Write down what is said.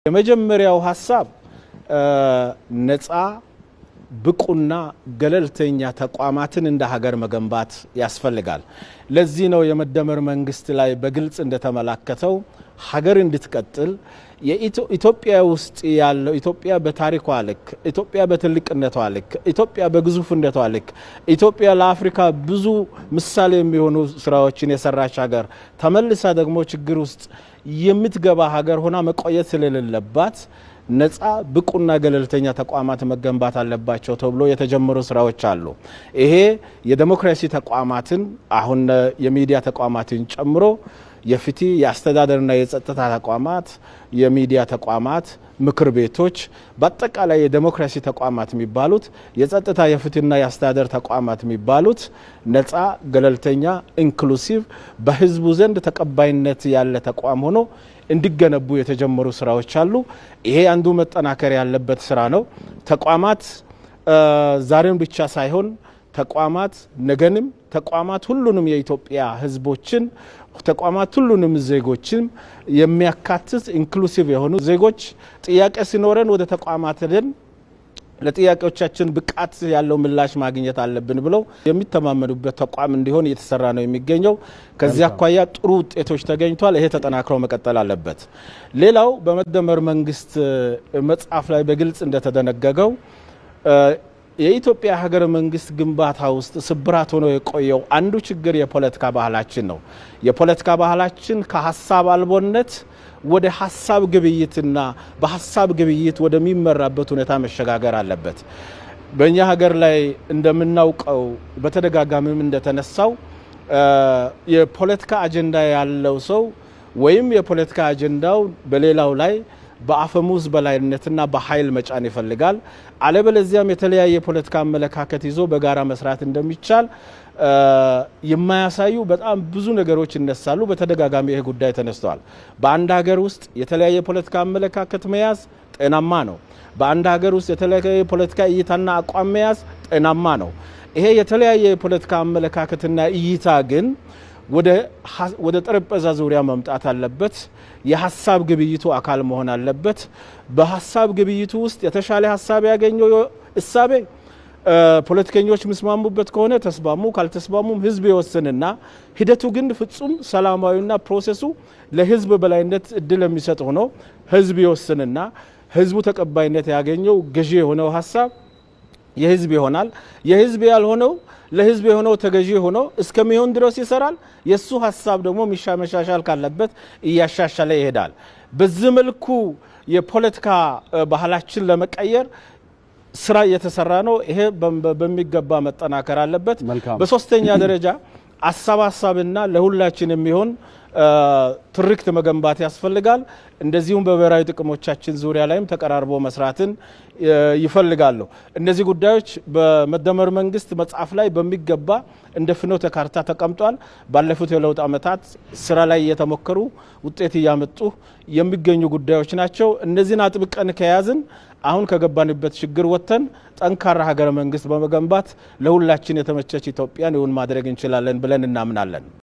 የመጀመሪያው ሐሳብ ነፃ ብቁና ገለልተኛ ተቋማትን እንደ ሀገር መገንባት ያስፈልጋል። ለዚህ ነው የመደመር መንግስት ላይ በግልጽ እንደተመላከተው ሀገር እንድትቀጥል የኢትዮጵያ ውስጥ ያለው ኢትዮጵያ በታሪኳ ልክ ኢትዮጵያ በትልቅነቷ ልክ ኢትዮጵያ በግዙፍነቷ ልክ ኢትዮጵያ ለአፍሪካ ብዙ ምሳሌ የሚሆኑ ስራዎችን የሰራች ሀገር ተመልሳ ደግሞ ችግር ውስጥ የምትገባ ሀገር ሆና መቆየት ስለሌለባት ነፃ ብቁና ገለልተኛ ተቋማት መገንባት አለባቸው ተብሎ የተጀመሩ ስራዎች አሉ። ይሄ የዲሞክራሲ ተቋማትን አሁን የሚዲያ ተቋማትን ጨምሮ የፍትህ የአስተዳደርና የጸጥታ ተቋማት፣ የሚዲያ ተቋማት፣ ምክር ቤቶች በአጠቃላይ የዲሞክራሲ ተቋማት የሚባሉት የጸጥታ የፍትህና የአስተዳደር ተቋማት የሚባሉት ነፃ ገለልተኛ ኢንክሉሲቭ በህዝቡ ዘንድ ተቀባይነት ያለ ተቋም ሆኖ እንዲገነቡ የተጀመሩ ስራዎች አሉ። ይሄ አንዱ መጠናከር ያለበት ስራ ነው። ተቋማት ዛሬን ብቻ ሳይሆን ተቋማት ነገንም ተቋማት ሁሉንም የኢትዮጵያ ህዝቦችን ተቋማት ሁሉንም ዜጎችን የሚያካትት ኢንክሉሲቭ የሆኑ ዜጎች ጥያቄ ሲኖረን ወደ ተቋማት ሄደን ለጥያቄዎቻችን ብቃት ያለው ምላሽ ማግኘት አለብን ብለው የሚተማመኑበት ተቋም እንዲሆን እየተሰራ ነው የሚገኘው። ከዚህ አኳያ ጥሩ ውጤቶች ተገኝቷል። ይሄ ተጠናክሮ መቀጠል አለበት። ሌላው በመደመር መንግስት መጽሐፍ ላይ በግልጽ እንደተደነገገው የኢትዮጵያ ሀገረ መንግስት ግንባታ ውስጥ ስብራት ሆኖ የቆየው አንዱ ችግር የፖለቲካ ባህላችን ነው። የፖለቲካ ባህላችን ከሀሳብ አልቦነት ወደ ሀሳብ ግብይትና በሀሳብ ግብይት ወደሚመራበት ሁኔታ መሸጋገር አለበት። በእኛ ሀገር ላይ እንደምናውቀው በተደጋጋሚም እንደተነሳው የፖለቲካ አጀንዳ ያለው ሰው ወይም የፖለቲካ አጀንዳው በሌላው ላይ በአፈሙዝ በላይነትና በኃይል መጫን ይፈልጋል። አለበለዚያም የተለያየ የፖለቲካ አመለካከት ይዞ በጋራ መስራት እንደሚቻል የማያሳዩ በጣም ብዙ ነገሮች ይነሳሉ። በተደጋጋሚ ይሄ ጉዳይ ተነስተዋል። በአንድ ሀገር ውስጥ የተለያየ የፖለቲካ አመለካከት መያዝ ጤናማ ነው። በአንድ ሀገር ውስጥ የተለያየ የፖለቲካ እይታና አቋም መያዝ ጤናማ ነው። ይሄ የተለያየ የፖለቲካ አመለካከትና እይታ ግን ወደ ጠረጴዛ ዙሪያ መምጣት አለበት። የሐሳብ ግብይቱ አካል መሆን አለበት። በሐሳብ ግብይቱ ውስጥ የተሻለ ሐሳብ ያገኘው እሳቤ ፖለቲከኞች ምስማሙበት ከሆነ ተስማሙ፣ ካልተስማሙም ህዝብ ይወስንና ሂደቱ ግን ፍጹም ሰላማዊና ፕሮሰሱ ለህዝብ በላይነት እድል የሚሰጥ ሆኖ ህዝብ ይወስንና ህዝቡ ተቀባይነት ያገኘው ገዢ የሆነው ሐሳብ የህዝብ ይሆናል። የህዝብ ያልሆነው ለህዝብ የሆነው ተገዢ ሆኖ እስከሚሆን ድረስ ይሰራል። የሱ ሐሳብ ደግሞ መሻሻል ካለበት እያሻሻለ ይሄዳል። በዚህ መልኩ የፖለቲካ ባህላችን ለመቀየር ስራ እየተሰራ ነው። ይሄ በሚገባ መጠናከር አለበት። በሶስተኛ ደረጃ አሳባሳብና ለሁላችን የሚሆን ትርክት መገንባት ያስፈልጋል። እንደዚሁም በብሔራዊ ጥቅሞቻችን ዙሪያ ላይም ተቀራርቦ መስራትን ይፈልጋሉ። እነዚህ ጉዳዮች በመደመር መንግስት መጽሐፍ ላይ በሚገባ እንደ ፍኖተ ካርታ ተቀምጧል። ባለፉት የለውጥ ዓመታት ስራ ላይ የተሞከሩ ውጤት እያመጡ የሚገኙ ጉዳዮች ናቸው። እነዚህን አጥብቀን ከያዝን አሁን ከገባንበት ችግር ወጥተን ጠንካራ ሀገረ መንግስት በመገንባት ለሁላችን የተመቸች ኢትዮጵያን እውን ማድረግ እንችላለን ብለን እናምናለን።